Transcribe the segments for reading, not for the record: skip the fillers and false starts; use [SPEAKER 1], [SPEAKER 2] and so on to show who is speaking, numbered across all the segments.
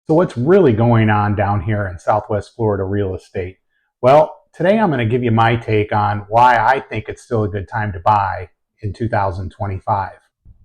[SPEAKER 1] So what's really going on down here in Southwest Florida real estate? Well, today I'm going to give you my take on why I think it's still a good time to buy in 2025.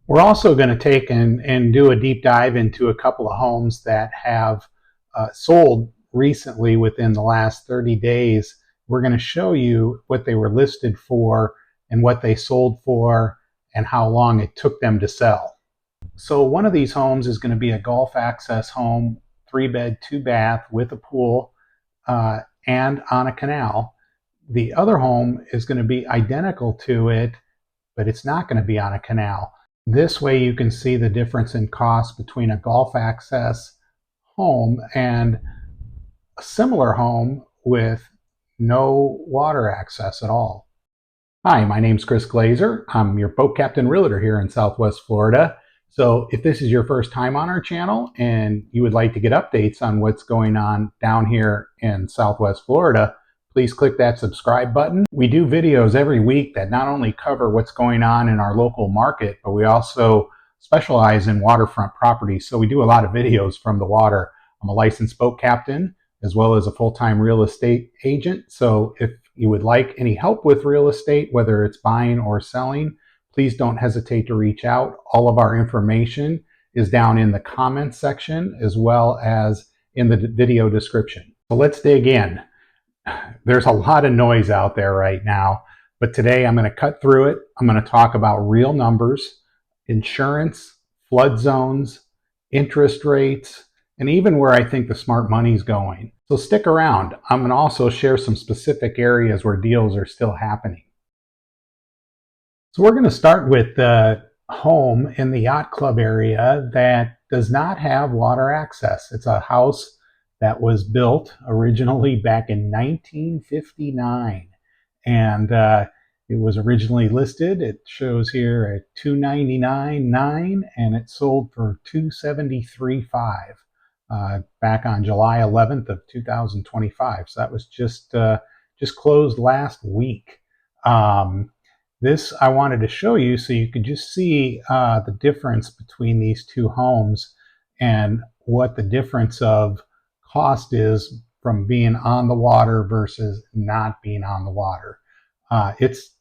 [SPEAKER 1] We're also going to take and do a deep dive into a couple of homes that have sold recently within the last 30 days. We're going to show you what they were listed for and what they sold for and how long it took them to sell. So one of these homes is going to be a golf access home, 3-bed, 2-bath with a pool and on a canal. The other home is going to be identical to it, but it's not going to be on a canal. This way you can see the difference in cost between a golf access home and a similar home with no water access at all. Hi, my name's Chris Glazer. I'm your boat captain realtor here in Southwest Florida. So if this is your first time on our channel and you would like to get updates on what's going on down here in Southwest Florida, please click that subscribe button. We do videos every week that not only cover what's going on in our local market, but we also specialize in waterfront properties. So we do a lot of videos from the water. I'm a licensed boat captain as well as a full-time real estate agent. So if you would like any help with real estate, whether it's buying or selling, please don't hesitate to reach out. All of our information is down in the comments section as well as in the video description. So let's dig in. There's a lot of noise out there right now, but today I'm going to cut through it. I'm going to talk about real numbers, insurance, flood zones, interest rates, and even where I think the smart money's going. So stick around. I'm going to also share some specific areas where deals are still happening. So we're going to start with the home in the yacht club area that does not have water access. It's a house that was built originally back in 1959, and it was originally listed. It shows here at $299,900, and it sold for $273,500 back on July 11th of 2025. So that was just closed last week. This I wanted to show you so you could just see the difference between these two homes and what the difference of cost is from being on the water versus not being on the water. It's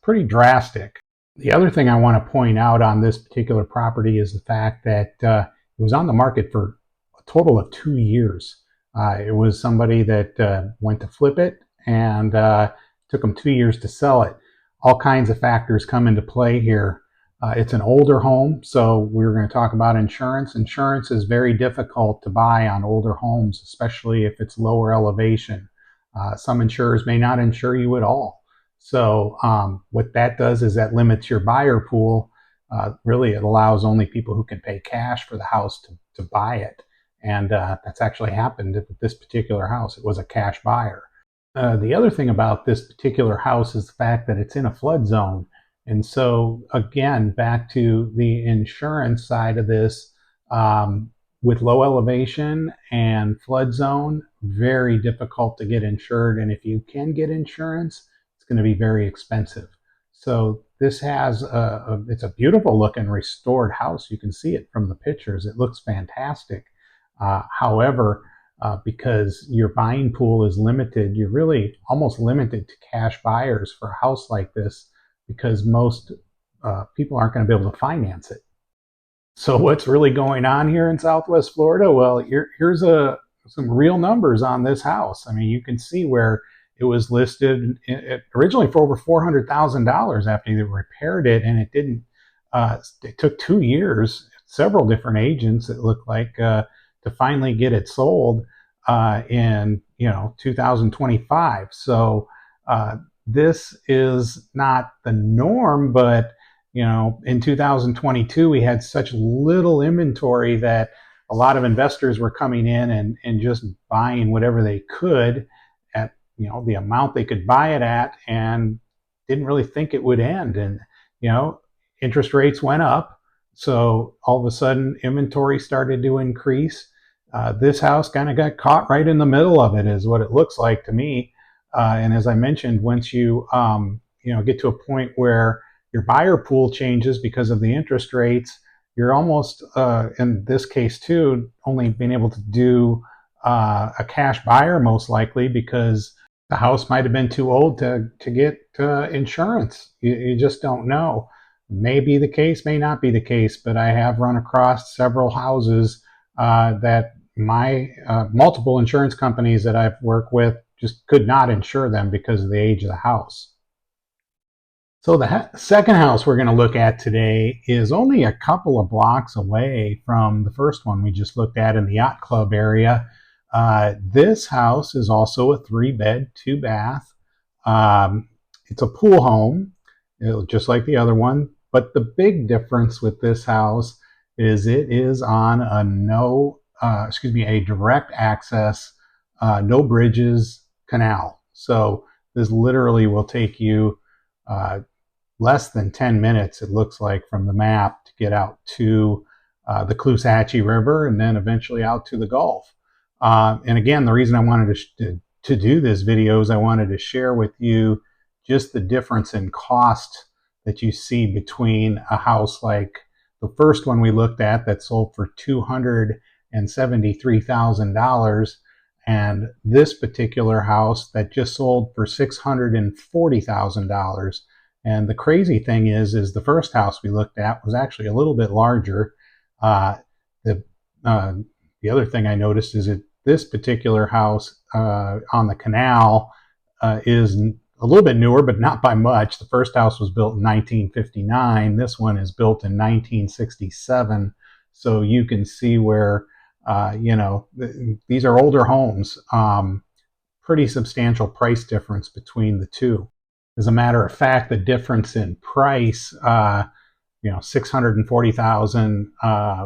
[SPEAKER 1] pretty drastic. The other thing I want to point out on this particular property is the fact that it was on the market for a total of 2 years. It was somebody that went to flip it and took them 2 years to sell it. All kinds of factors come into play here. It's an older home, so we're going to talk about insurance. Insurance is very difficult to buy on older homes, especially if it's lower elevation. Some insurers may not insure you at all. So what that does is that limits your buyer pool. Really, it allows only people who can pay cash for the house to buy it. And that's actually happened with this particular house. It was a cash buyer. The other thing about this particular house is the fact that it's in a flood zone. And so, again, back to the insurance side of this, with low elevation and flood zone, very difficult to get insured. And if you can get insurance, it's going to be very expensive. So this has it's a beautiful looking restored house. You can see it from the pictures. It looks fantastic. However, because your buying pool is limited, you're really almost limited to cash buyers for a house like this because most people aren't going to be able to finance it. So what's really going on here in Southwest Florida? Well, here's some real numbers on this house. I mean, you can see where it was listed originally for over $400,000 after they repaired it, and it didn't. It took 2 years, several different agents, it looked like, to finally get it sold in 2025. So this is not the norm, but in 2022 we had such little inventory that a lot of investors were coming in and just buying whatever they could at the amount they could buy it at, and didn't really think it would end. And interest rates went up, so all of a sudden inventory started to increase. This house kind of got caught right in the middle of it, is what it looks like to me. And as I mentioned, once you get to a point where your buyer pool changes because of the interest rates, you're almost, in this case too, only being able to do a cash buyer most likely because the house might have been too old to get insurance. You just don't know. May be the case, may not be the case, but I have run across several houses that my multiple insurance companies that I've worked with just could not insure them because of the age of the house. So the second house we're going to look at today is only a couple of blocks away from the first one we just looked at in the yacht club area. This house is also a 3-bed, 2-bath. It's a pool home, just like the other one. But the big difference with this house is it is on a direct access, no bridges canal. So this literally will take you less than 10 minutes, it looks like, from the map to get out to the Caloosahatchee River and then eventually out to the Gulf. And again, the reason I wanted to do this video is I wanted to share with you just the difference in cost that you see between a house like the first one we looked at that sold for $273,000 and this particular house that just sold for $640,000. And the crazy thing is the first house we looked at was actually a little bit larger. Uh, the the other thing I noticed is that this particular house on the canal is a little bit newer, but not by much. The first house was built in 1959. This one is built in 1967. So you can see where, these are older homes. Pretty substantial price difference between the two. As a matter of fact, the difference in price, 640,000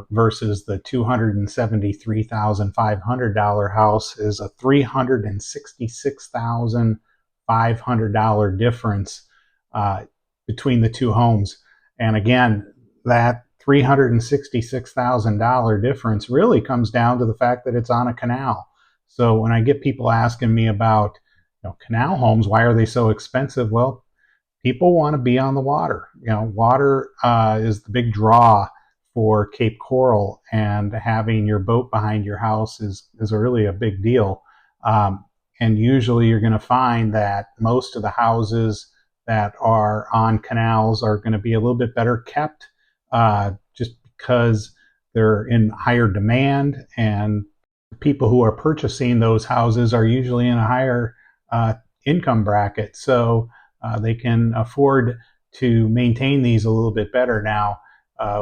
[SPEAKER 1] versus the $273,500 house is a $366,500 difference between the two homes. And again, that $366,000 difference really comes down to the fact that it's on a canal. So when I get people asking me about canal homes, why are they so expensive? Well, people want to be on the water. Water is the big draw for Cape Coral, and having your boat behind your house is really a big deal. And usually you're going to find that most of the houses that are on canals are going to be a little bit better kept just because they're in higher demand, and people who are purchasing those houses are usually in a higher income bracket. So they can afford to maintain these a little bit better. Now,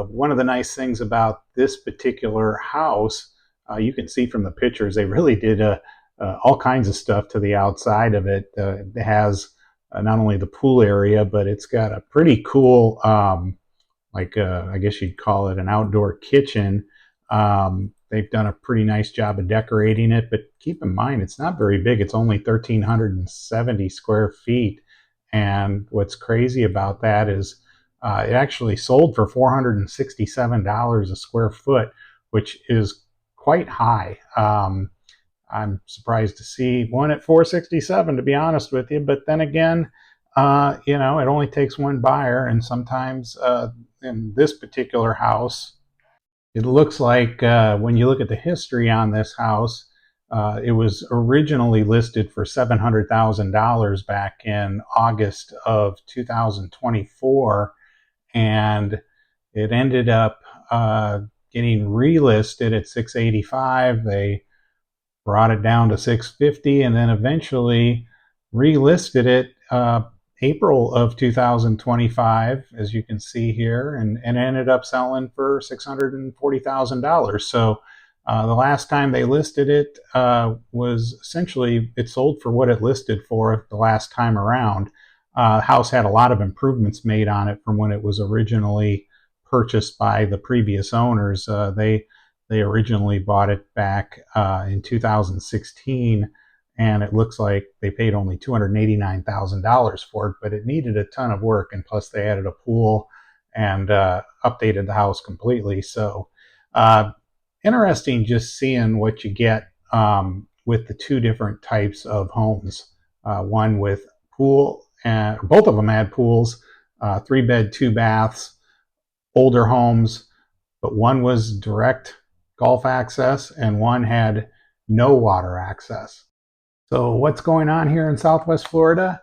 [SPEAKER 1] one of the nice things about this particular house, you can see from the pictures, they really did all kinds of stuff to the outside of it. It has not only the pool area, but it's got a pretty cool, I guess you'd call it an outdoor kitchen. They've done a pretty nice job of decorating it, but keep in mind, it's not very big. It's only 1,370 square feet. And what's crazy about that is it actually sold for $467 a square foot, which is quite high. I'm surprised to see one at $467, to be honest with you. But then again, it only takes one buyer, and sometimes in this particular house, it looks like when you look at the history on this house, it was originally listed for $700,000 back in August of 2024, and it ended up getting relisted at $685. They brought it down to $650, and then eventually relisted it April of 2025, as you can see here, and ended up selling for $640,000. So the last time they listed it was essentially, it sold for what it listed for the last time around. The house had a lot of improvements made on it from when it was originally purchased by the previous owners. They originally bought it back in 2016, and it looks like they paid only $289,000 for it, but it needed a ton of work, and plus they added a pool and updated the house completely. So interesting just seeing what you get with the two different types of homes. One with pool, and both of them had pools, 3-bed, 2 baths, older homes, but one was direct Gulf access and one had no water access. So what's going on here in Southwest Florida?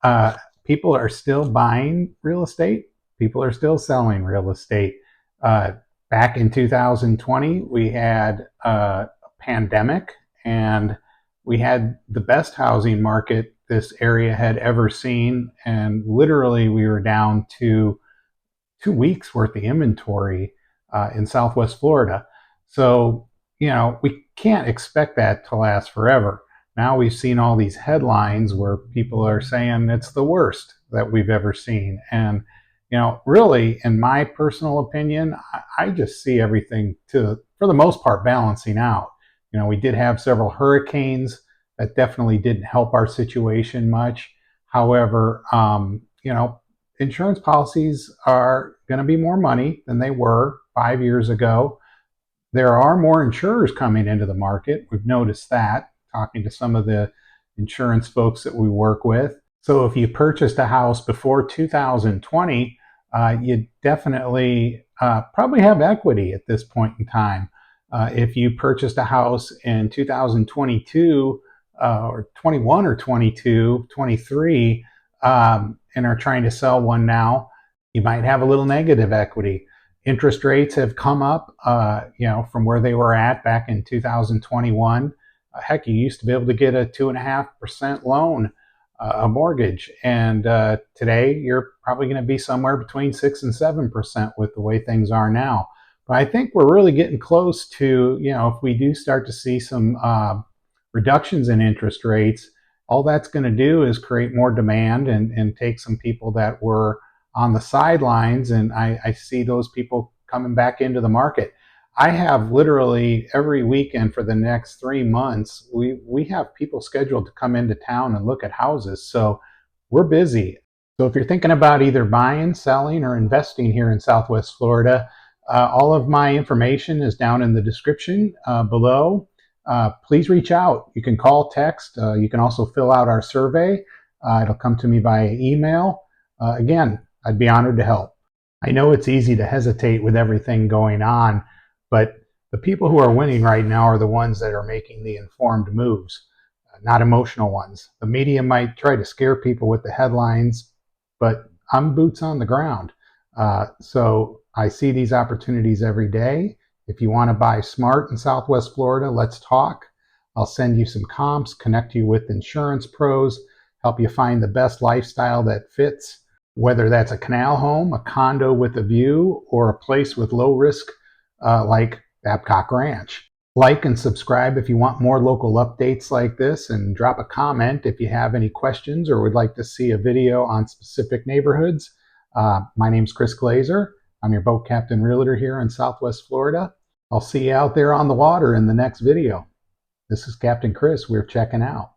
[SPEAKER 1] Uh, People are still buying real estate. People are still selling real estate. Uh, Back in 2020, we had a pandemic and we had the best housing market this area had ever seen. And literally, we were down to 2 weeks worth of inventory in Southwest Florida. So, we can't expect that to last forever. Now we've seen all these headlines where people are saying it's the worst that we've ever seen. And, really, in my personal opinion, I just see everything for the most part, balancing out. We did have several hurricanes that definitely didn't help our situation much. However, insurance policies are going to be more money than they were 5 years ago. There are more insurers coming into the market. We've noticed that talking to some of the insurance folks that we work with. So if you purchased a house before 2020, you definitely probably have equity at this point in time. If you purchased a house in 2022 or 21 or 22, 23, and are trying to sell one now, you might have a little negative equity. Interest rates have come up, from where they were at back in 2021. Heck, you used to be able to get a 2.5% loan, a mortgage, and today you're probably going to be somewhere between 6 and 7% with the way things are now. But I think we're really getting close to, if we do start to see some reductions in interest rates, all that's going to do is create more demand and take some people that were on the sidelines, and I see those people coming back into the market. I have literally every weekend for the next 3 months, we have people scheduled to come into town and look at houses. So we're busy. So if you're thinking about either buying, selling, or investing here in Southwest Florida, all of my information is down in the description below. Please reach out. You can call, text. You can also fill out our survey. It'll come to me via email. Again, I'd be honored to help. I know it's easy to hesitate with everything going on, but the people who are winning right now are the ones that are making the informed moves, not emotional ones. The media might try to scare people with the headlines, but I'm boots on the ground. So I see these opportunities every day. If you want to buy smart in Southwest Florida, let's talk. I'll send you some comps, connect you with insurance pros, help you find the best lifestyle that fits, whether that's a canal home, a condo with a view, or a place with low risk like Babcock Ranch. Like and subscribe if you want more local updates like this, and drop a comment if you have any questions or would like to see a video on specific neighborhoods. My name's Chris Glazer. I'm your boat captain realtor here in Southwest Florida. I'll see you out there on the water in the next video. This is Captain Chris. We're checking out.